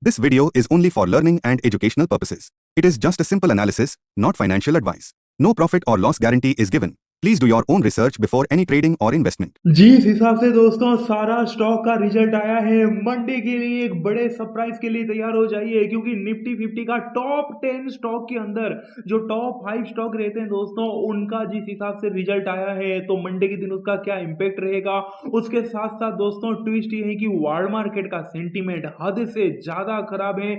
This video is only for learning and educational purposes. It is just a simple analysis, not financial advice. No profit or loss guarantee is given. Please do your own research before any trading or investment. जिस हिसाब से दोस्तों सारा stock का result आया है, Monday के लिए एक बड़े सरप्राइज के लिए तैयार हो जाइए, क्योंकि निफ्टी 50 का टॉप 10 स्टॉक के अंदर जो टॉप 5 स्टॉक रहते हैं दोस्तों, उनका जिस हिसाब से रिजल्ट आया है तो मंडे के दिन उसका क्या इंपैक्ट रहेगा। उसके साथ साथ दोस्तों ट्विस्ट ये है कि वर्ल्ड मार्केट का सेंटीमेंट हद से ज्यादा खराब है।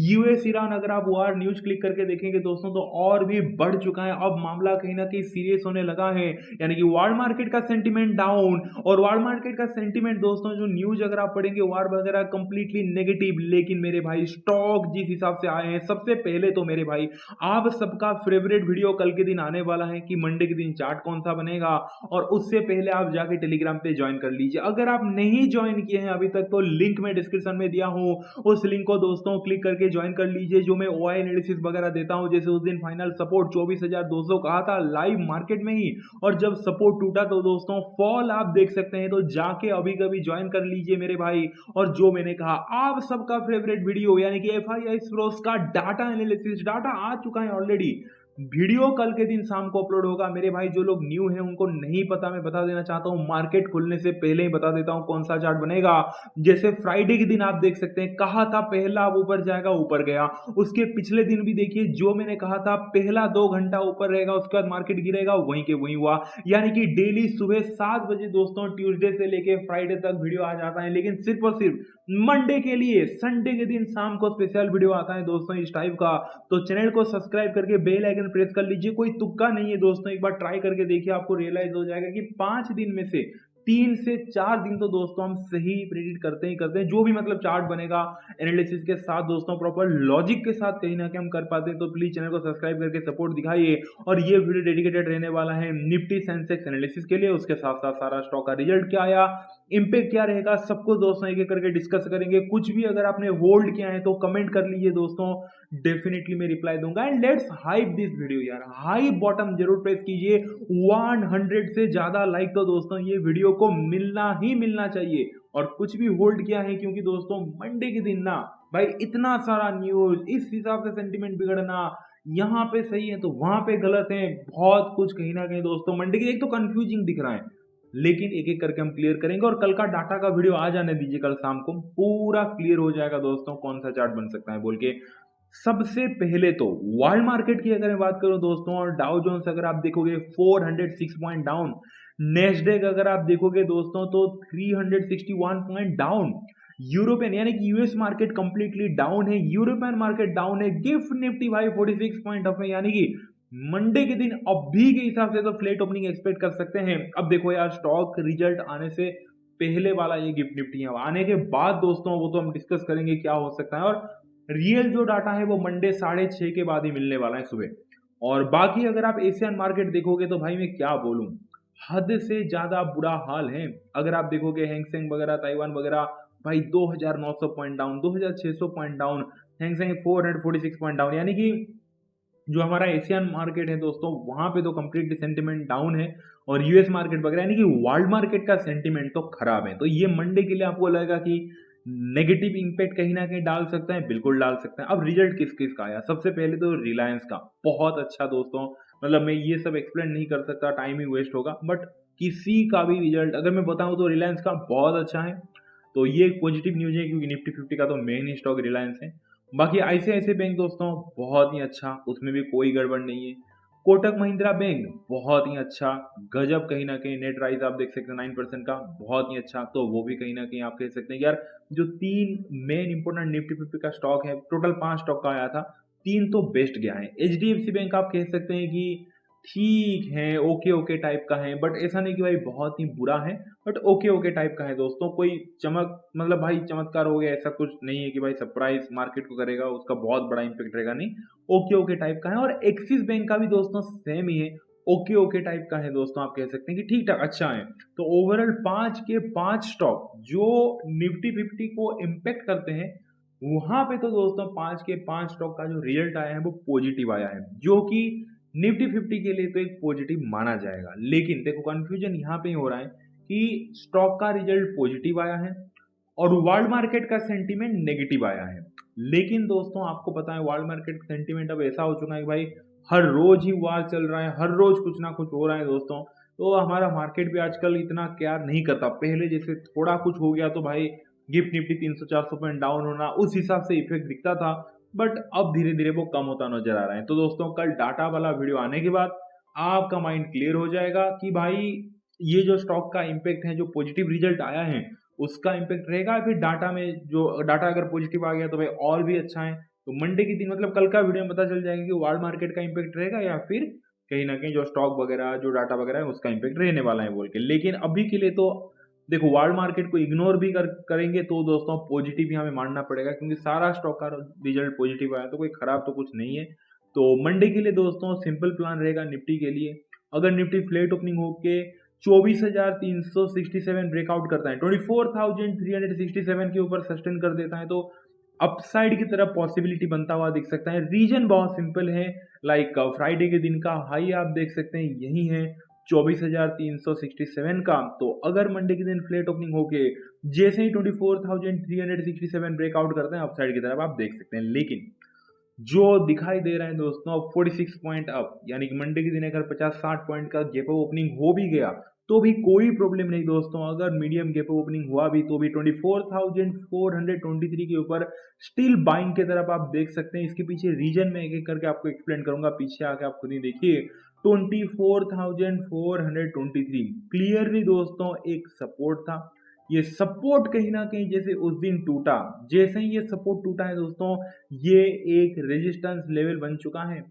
यूएस ईरान अगर आप वार न्यूज क्लिक करके देखेंगे दोस्तों तो और भी बढ़ चुका है। अब मामला कहीं ना कहीं सीरियस होने लगा है, यानी कि वर्ल्ड मार्केट का सेंटीमेंट डाउन। और वर्ल्ड मार्केट का सेंटीमेंट दोस्तों जो न्यूज अगर आप पढ़ेंगे वार वगैरह कंप्लीटली नेगेटिव। लेकिन मेरे भाई स्टॉक जिस हिसाब से आए हैं, सबसे पहले तो मेरे भाई आप सबका फेवरेट वीडियो कल के दिन आने वाला है कि मंडे के दिन चार्ट कौन सा बनेगा, और उससे पहले आप जाके टेलीग्राम पे ज्वाइन कर लीजिए। अगर आप नहीं ज्वाइन किए हैं अभी तक तो लिंक मैं डिस्क्रिप्शन में दिया हूं, उस लिंक को दोस्तों क्लिक करके ज्वाइन कर लीजिए। जो मैं ओआई एनालिसिस वगैरह देता हूं, जैसे उस दिन फाइनल सपोर्ट 24,200 कहा था लाइव मार्केट में ही, और जब सपोर्ट टूटा तो दोस्तों फॉल आप देख सकते हैं। तो जाके अभी कभी ज्वाइन कर लीजिए मेरे भाई। और जो मैंने कहा आप सबका फेवरेट वीडियो यानी कि एफआईआई प्रोस का डाटा एनालिसिस, डाटा आ चुका है ऑलरेडी। वीडियो कल के दिन शाम को अपलोड होगा मेरे भाई। जो लोग न्यू हैं उनको नहीं पता, मैं बता देना चाहता हूं, मार्केट खुलने से पहले ही बता देता हूं कौन सा चार्ट बनेगा। जैसे फ्राइडे के दिन आप देख सकते हैं, कहा था पहला अब ऊपर जाएगा, ऊपर गया। उसके पिछले दिन भी देखिए, जो मैंने कहा था पहला 2 घंटा ऊपर रहेगा, उसके बाद मार्केट गिरेगा, वहीं के वहीं हुआ। यानी कि डेली सुबह 7 बजे दोस्तों ट्यूसडे से लेके फ्राइडे तक वीडियो आ जाता है। लेकिन सिर्फ और सिर्फ मंडे के लिए संडे के दिन शाम को स्पेशल वीडियो आता है दोस्तों इस टाइप का। तो चैनल को सब्सक्राइब करके बेल आइकन प्रेस कर लीजिए। कोई तुक्का नहीं है दोस्तों, एक बार ट्राई करके देखिए, आपको रियलाइज हो जाएगा कि 5 दिन में से 3 से 4 दिन तो दोस्तों हम सही प्रेडिक्ट करते ही करते हैं। जो भी मतलब चार्ट बनेगा एनालिसिस के साथ दोस्तों, प्रॉपर लॉजिक के साथ कहीं ना कहीं हम कर पाते हैं। तो प्लीज चैनल को सब्सक्राइब करके सपोर्ट दिखाइए। और ये वीडियो डेडिकेटेड रहने वाला है निफ्टी सेंसेक्स एनालिसिस के लिए। उसके साथ साथ सारा स्टॉक का रिजल्ट क्या आया, इंपैक्ट क्या रहेगा, सबको दोस्तों एक एक करके डिस्कस करेंगे। कुछ भी अगर आपने होल्ड किया है तो कमेंट कर लीजिए दोस्तों, डेफिनेटली मैं रिप्लाई दूंगा। And let's hype this video यार, हाई बॉटम जरूर प्रेस कीजिए। 100 से ज्यादा लाइक तो दोस्तों ये वीडियो को मिलना ही मिलना चाहिए। और कुछ भी होल्ड किया है, क्योंकि दोस्तों मंडे के दिन ना भाई इतना सारा न्यूज, इस हिसाब से सेंटीमेंट बिगड़ना, यहाँ पे सही है तो वहां पे गलत है, बहुत कुछ कहीं ना कहीं दोस्तों मंडे की एक तो कंफ्यूजिंग दिख रहा है। लेकिन एक एक करके हम क्लियर करेंगे। और कल का डाटा का वीडियो आ जाने दीजिए, कल शाम को पूरा क्लियर हो जाएगा दोस्तों कौन सा चार्ट बन सकता है बोल के। सबसे पहले तो वर्ल्ड मार्केट की अगर मैं बात करूं दोस्तों, और डाउ जोन्स अगर आप देखोगे 406 पॉइंट डाउन, नेस्डेक अगर आप देखोगे दोस्तों तो 361 पॉइंट डाउन। यूरोपियन यानी कि यूएस मार्केट कंप्लीटली डाउन है, यूरोपियन मार्केट डाउन है। गिफ्ट निफ्टी भाई 46 पॉइंट अप है, यानी कि मंडे के दिन अभी के हिसाब से तो फ्लैट ओपनिंग एक्सपेक्ट कर सकते हैं। अब देखो यार, स्टॉक रिजल्ट आने से पहले वाला ये गिफ्ट निफ्टी है, आने के बाद दोस्तों वो तो हम डिस्कस करेंगे क्या हो सकता है। और रियल जो डाटा है वो मंडे 6:30 के बाद ही मिलने वाला है सुबह। और बाकी अगर आप एशियन मार्केट देखोगे तो भाई मैं क्या बोलूं, हद से ज्यादा बुरा हाल है। अगर आप देखोगे हैंगसेंग वगैरह, ताइवान वगैरह, भाई 2900 point down, 2600 point down, Hang Seng 446 point down. यानी कि जो हमारा एशियन मार्केट है दोस्तों वहां पे तो कंप्लीटली सेंटीमेंट डाउन है। और यूएस मार्केट वगैरह यानी कि वर्ल्ड मार्केट का सेंटीमेंट तो खराब है। तो ये मंडे के लिए आपको लगेगा कि नेगेटिव इंपैक्ट कहीं ना कहीं डाल सकता है, बिल्कुल डाल सकता है। अब रिजल्ट किस किस का आया, सबसे पहले तो रिलायंस का बहुत अच्छा दोस्तों, मतलब मैं ये सब एक्सप्लेन नहीं कर सकता, टाइम ही वेस्ट होगा। बट किसी का भी रिजल्ट अगर मैं बताऊं तो रिलायंस का बहुत अच्छा है। तो ये एक पॉजिटिव न्यूज है, क्योंकि निफ्टी 50 का तो मेन स्टॉक रिलायंस है। बाकी आईसीआईसीआई बैंक दोस्तों बहुत ही अच्छा, उसमें भी कोई गड़बड़ नहीं है। कोटक महिंद्रा बैंक बहुत ही अच्छा, गजब, कहीं ना कहीं नेट राइज आप देख सकते हैं 9% का, बहुत ही अच्छा। तो वो भी कहीं ना कहीं आप कह सकते हैं यार, जो 3 मेन इंपोर्टेंट निफ्टी 50 का स्टॉक है, टोटल 5 स्टॉक का आया था, 3 तो बेस्ट गया है। एचडीएफसी बैंक आप कह सकते हैं कि ठीक है, ओके ओके टाइप का है, बट ऐसा नहीं कि भाई बहुत ही बुरा है, बट ओके ओके टाइप का है दोस्तों। कोई चमक मतलब भाई चमत्कार हो गया ऐसा कुछ नहीं है कि भाई सरप्राइज मार्केट को करेगा, उसका बहुत बड़ा इंपैक्ट रहेगा, नहीं, ओके ओके टाइप का है। और एक्सिस बैंक का भी दोस्तों सेम ही है, ओके ओके टाइप का है दोस्तों, आप कह सकते हैं कि ठीक ठाक अच्छा है। तो ओवरऑल 5 के 5 स्टॉक जो निफ्टी 50 को इम्पेक्ट करते हैं, वहां पे तो दोस्तों 5 के 5 स्टॉक का जो रिजल्ट आया है वो पॉजिटिव आया है, जो कि निफ्टी 50 के लिए तो एक पॉजिटिव माना जाएगा। लेकिन देखो कंफ्यूजन यहाँ पे ही हो रहा है कि स्टॉक का रिजल्ट पॉजिटिव आया है और वर्ल्ड मार्केट का सेंटीमेंट नेगेटिव आया है। लेकिन दोस्तों आपको पता है वर्ल्ड मार्केट सेंटीमेंट अब ऐसा हो चुका है कि भाई हर रोज ही वार चल रहा है, हर रोज कुछ ना कुछ हो रहा है दोस्तों। तो हमारा मार्केट भी आजकल इतना केयर नहीं करता, पहले जैसे थोड़ा कुछ हो गया तो भाई गिफ्ट निफ्टी 300-400 पॉइंट डाउन होना, उस हिसाब से इफेक्ट दिखता था। बट अब धीरे धीरे वो कम होता नजर आ रहा है। तो दोस्तों कल डाटा वाला वीडियो आने के बाद आपका माइंड क्लियर हो जाएगा कि भाई ये जो स्टॉक का इम्पैक्ट है, जो पॉजिटिव रिजल्ट आया है उसका इम्पैक्ट रहेगा, या फिर डाटा में जो डाटा अगर पॉजिटिव आ गया तो भाई और भी अच्छा है। तो मंडे के दिन मतलब कल का वीडियो में पता चल जाएगा कि वर्ल्ड मार्केट का इम्पैक्ट रहेगा या फिर कहीं ना कहीं जो स्टॉक वगैरह जो डाटा वगैरह है उसका इम्पैक्ट रहने वाला है बोल के। लेकिन अभी के लिए तो देखो वर्ल्ड मार्केट को इग्नोर भी करेंगे तो दोस्तों पॉजिटिव ही हमें मानना पड़ेगा, क्योंकि सारा स्टॉक का रिजल्ट पॉजिटिव आया तो कोई खराब तो कुछ नहीं है। तो मंडे के लिए दोस्तों सिंपल प्लान रहेगा निफ्टी के लिए। अगर निफ्टी फ्लैट ओपनिंग होके 24,367 ब्रेकआउट करता है, 24,367 के ऊपर सस्टेन कर देता है, तो अपसाइड की तरफ पॉसिबिलिटी बनता हुआ दिख सकता है। रीजन बहुत सिंपल है, लाइक फ्राइडे के दिन का हाई आप देख सकते हैं यही है 24,367 का। तो अगर मंडे के दिन फ्लैट ओपनिंग होके जैसे ही 24,367 ब्रेकआउट करते हैं अपसाइड की तरफ आप देख सकते हैं। लेकिन जो दिखाई दे रहा है दोस्तों अब 46 पॉइंट अप, यानी कि मंडे के दिन अगर 50-60 पॉइंट का गैप ओपनिंग हो भी गया तो भी कोई प्रॉब्लम नहीं दोस्तों। अगर मीडियम गैप ओपनिंग हुआ भी तो भी 24,423 के ऊपर स्टिल बाइंग की तरफ आप देख सकते हैं। इसके पीछे रीजन में एक एक करके आपको एक्सप्लेन करूंगा, पीछे आके आप खुद ही देखिए। 24,423 क्लियरली दोस्तों एक सपोर्ट था। ये सपोर्ट कहीं ना कहीं जैसे उस दिन टूटा, जैसे ही ये सपोर्ट टूटा है दोस्तों ये एक रेजिस्टेंस लेवल बन चुका है।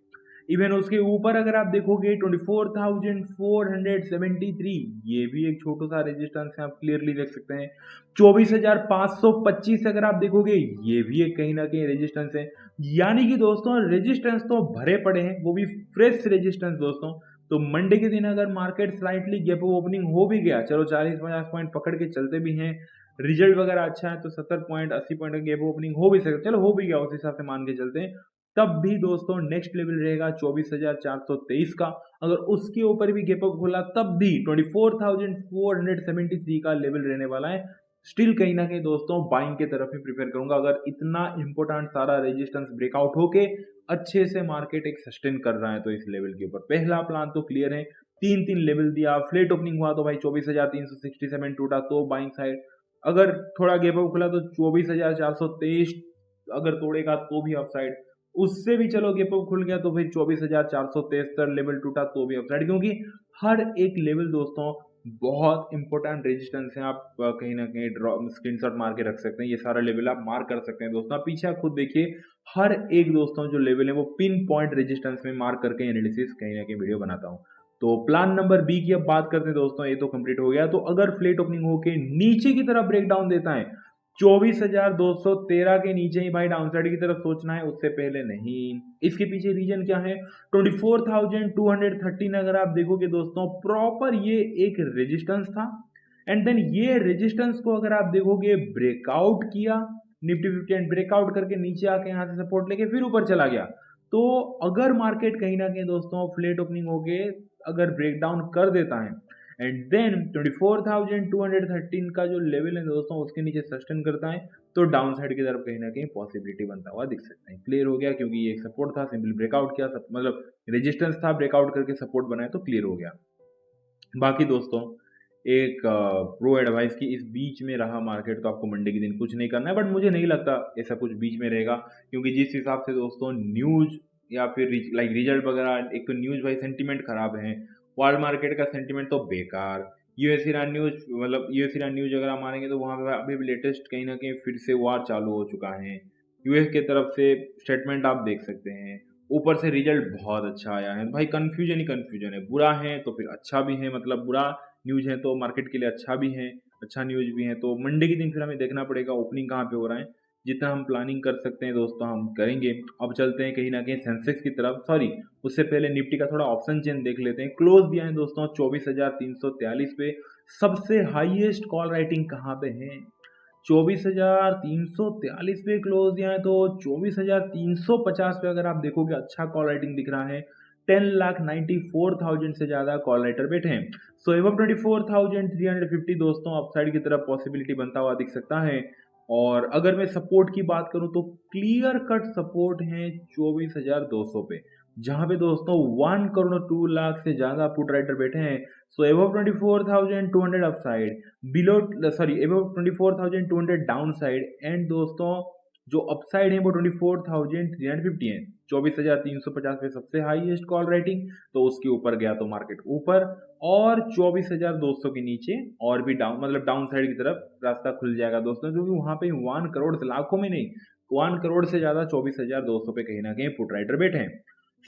इवन उसके ऊपर अगर आप देखोगे 24,473 ये भी एक छोटा सा रेजिस्टेंस है, आप क्लियरली देख सकते हैं। 24,525 अगर आप देखोगे ये भी एक कहीं ना कहीं रेजिस्टेंस है। यानी कि दोस्तों रेजिस्टेंस तो भरे पड़े हैं, वो भी फ्रेश रेजिस्टेंस दोस्तों। तो मंडे के दिन अगर मार्केट स्लाइटली गैप ओपनिंग हो भी गया, चलो 40-50 पॉइंट पकड़ के चलते भी हैं, रिजल्ट वगैरह अच्छा है तो 70 पॉइंट 80 पॉइंट का गैप ओपनिंग हो भी सकता है, चलो हो भी गया उस हिसाब से मान के चलते हैं, तब भी दोस्तों नेक्स्ट लेवल रहेगा 24,423 का। अगर उसके ऊपर भी गैप अप खुला तब भी 24,473 का लेवल रहने वाला है। स्टिल कहीं ना कहीं दोस्तों बाइंग के तरफ ही प्रिपेयर करूंगा, अगर इतना इंपॉर्टेंट सारा रेजिस्टेंस ब्रेकआउट होके अच्छे से मार्केट एक सस्टेन कर रहा है तो इस लेवल के ऊपर पहला प्लान तो क्लियर है। तीन तीन लेवल दिया, फ्लैट ओपनिंग हुआ तो भाई 24,367 टूटा तो बाइंग साइड, अगर थोड़ा गैप अप खुला तो 24,423 अगर तोड़ेगा तो भी अपसाइड, उससे भी चलो गैप अप खुल गया तो फिर 24,473 लेवल टूटा तो भी अपसाइड, क्योंकि हर एक लेवल दोस्तों बहुत इंपॉर्टेंट रेजिस्टेंस है। आप कहीं ना कहीं ड्रॉ स्क्रीनशॉट मार के रख सकते हैं, ये सारा लेवल आप मार्क कर सकते हैं दोस्तों। आप पीछे आप खुद देखिए हर एक दोस्तों जो लेवल है वो पिन पॉइंट रेजिस्टेंस में मार्क करके एनालिसिस कहीं ना कहीं वीडियो बनाता हूँ। तो प्लान नंबर बी की अब बात करते हैं दोस्तों, ये तो कंप्लीट हो गया। तो अगर फ्लैट ओपनिंग होके नीचे की तरफ ब्रेक डाउन देता है 24,213 के नीचे ही भाई डाउनसाइड की तरफ सोचना है, उससे पहले नहीं। इसके पीछे रीजन क्या है, 24,213 अगर आप देखोगे दोस्तों प्रॉपर ये एक रेजिस्टेंस था, एंड देन ये रेजिस्टेंस को अगर आप देखोगे ब्रेकआउट किया निफ्टी 50 एंड ब्रेकआउट करके नीचे आके यहाँ से सपोर्ट लेके फिर ऊपर चला गया। तो अगर मार्केट कहीं ना कहीं दोस्तों फ्लैट ओपनिंग होके अगर ब्रेकडाउन कर देता है एंड देन 24,213 का जो लेवल है दोस्तों उसके नीचे सस्टेन करता है तो डाउन साइड की तरफ कहीं ना कहीं पॉसिबिलिटी बनता हुआ दिख सकता है। क्लियर हो गया, क्योंकि ये एक सपोर्ट था, सिंपली ब्रेकआउट किया, मतलब रेजिस्टेंस था, ब्रेकआउट करके सपोर्ट बनाया तो क्लियर हो गया। बाकी दोस्तों एक प्रो एडवाइस की इस बीच में रहा मार्केट तो आपको मंडे के दिन कुछ नहीं करना है, बट मुझे नहीं लगता ऐसा कुछ बीच में रहेगा, क्योंकि जिस हिसाब से दोस्तों न्यूज या फिर लाइक रिजल्ट वगैरह, एक तो न्यूज भाई सेंटीमेंट खराब है, वर्ल्ड मार्केट का सेंटीमेंट तो बेकार, यूएस ईरान न्यूज, मतलब यूएस ईरान न्यूज अगर हम मानेंगे तो वहाँ पे अभी भी लेटेस्ट कहीं ना कहीं फिर से वार चालू हो चुका है, यूएस के तरफ से स्टेटमेंट आप देख सकते हैं, ऊपर से रिजल्ट बहुत अच्छा आया है भाई, कंफ्यूजन ही कंफ्यूजन है, बुरा है तो फिर अच्छा भी है, मतलब बुरा न्यूज है तो मार्केट के लिए अच्छा भी है, अच्छा न्यूज भी है। तो मंडे के दिन फिर हमें देखना पड़ेगा ओपनिंग कहाँ पे हो रहा है, जितना हम प्लानिंग कर सकते हैं दोस्तों हम करेंगे। अब चलते हैं कहीं ना कहीं सेंसेक्स की तरफ, सॉरी उससे पहले निफ्टी का थोड़ा ऑप्शन चेन देख लेते हैं। क्लोज दिया है दोस्तों 24,343 पे, सबसे हाईएस्ट कॉल राइटिंग कहाँ पे है, 24,343 पे क्लोज दिया है, तो 24,350 पे अगर आप देखोगे अच्छा कॉल राइटिंग दिख रहा है, 10,94,000 से ज़्यादा कॉल राइटर बैठे हैं। सो एवब 24,350 दोस्तों अपसाइड की तरफ पॉसिबिलिटी बनता हुआ दिख सकता है। और अगर मैं सपोर्ट की बात करूं तो क्लियर कट सपोर्ट है 24,200 पे, जहां पे दोस्तों 1 करोड़ 2 लाख से ज्यादा पुट राइटर बैठे हैं। So above 24,200 upside, below sorry above 24,200 down side, and दोस्तों जो अपसाइड है वो 24,350 है। 24,350 पे सबसे हाईएस्ट कॉल रेटिंग, तो उसके ऊपर गया तो मार्केट ऊपर, और 24,200 के नीचे और भी डाउन, मतलब डाउन साइड की तरफ रास्ता खुल जाएगा दोस्तों, क्योंकि वहां पे 1 करोड़ से, लाखों में नहीं, 1 करोड़ से ज्यादा 24,200 पे कहीं ना कहीं पुट राइटर बैठे हैं।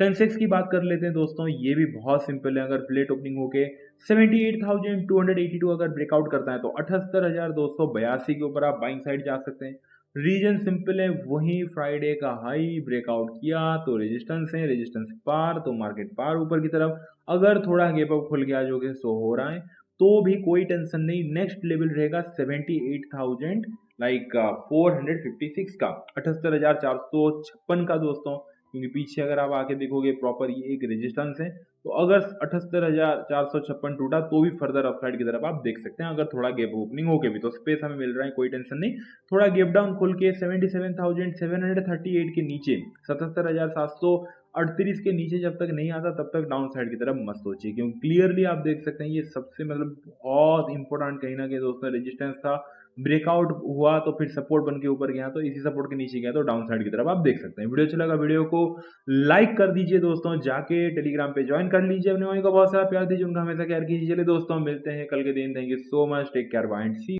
सेंसेक्स की बात कर लेते हैं दोस्तों, ये भी बहुत सिंपल है। अगर फ्लेट ओपनिंग होके 78,282 अगर ब्रेकआउट करता है तो 78,282 के ऊपर आप बाइंग साइड जा सकते हैं। रीजन सिंपल है, वही फ्राइडे का हाई ब्रेकआउट किया तो रेजिस्टेंस है, रेजिस्टेंस पार तो मार्केट पार ऊपर की तरफ। अगर थोड़ा गैप अप खुल गया जो कि शो हो रहा है तो भी कोई टेंशन नहीं, नेक्स्ट लेवल रहेगा 78,000 लाइक 456 का, 78,456 का दोस्तों, क्योंकि पीछे अगर आप आके देखोगे प्रॉपर ये एक रेजिस्टेंस है। तो अगर 78,456 टूटा तो भी फर्दर अपसाइड की तरफ आप देख सकते हैं, अगर थोड़ा गैप ओपनिंग होके भी, तो स्पेस हमें मिल रहा है, कोई टेंशन नहीं। थोड़ा गैप डाउन खुल के 77,738 के नीचे, 77,738 के नीचे जब तक नहीं आता तब तक डाउन साइड की तरफ मत सोचिए, क्योंकि क्लियरली आप देख सकते हैं ये सबसे मतलब बहुत इंपॉर्टेंट कहीं ना कहीं दोस्तों रेजिस्टेंस था। ब्रेकआउट हुआ तो फिर सपोर्ट बन के ऊपर गया, तो इसी सपोर्ट के नीचे गया तो डाउन साइड की तरफ आप देख सकते हैं। वीडियो अच्छा लगा, वीडियो को लाइक कर दीजिए दोस्तों, जाके टेलीग्राम पे ज्वाइन कर लीजिए, अपने भाई को बहुत सारा प्यार दीजिए, उनका हमेशा केयर कीजिए। चलिए दोस्तों मिलते हैं कल के दिन, thank you so much, take care, bye and C.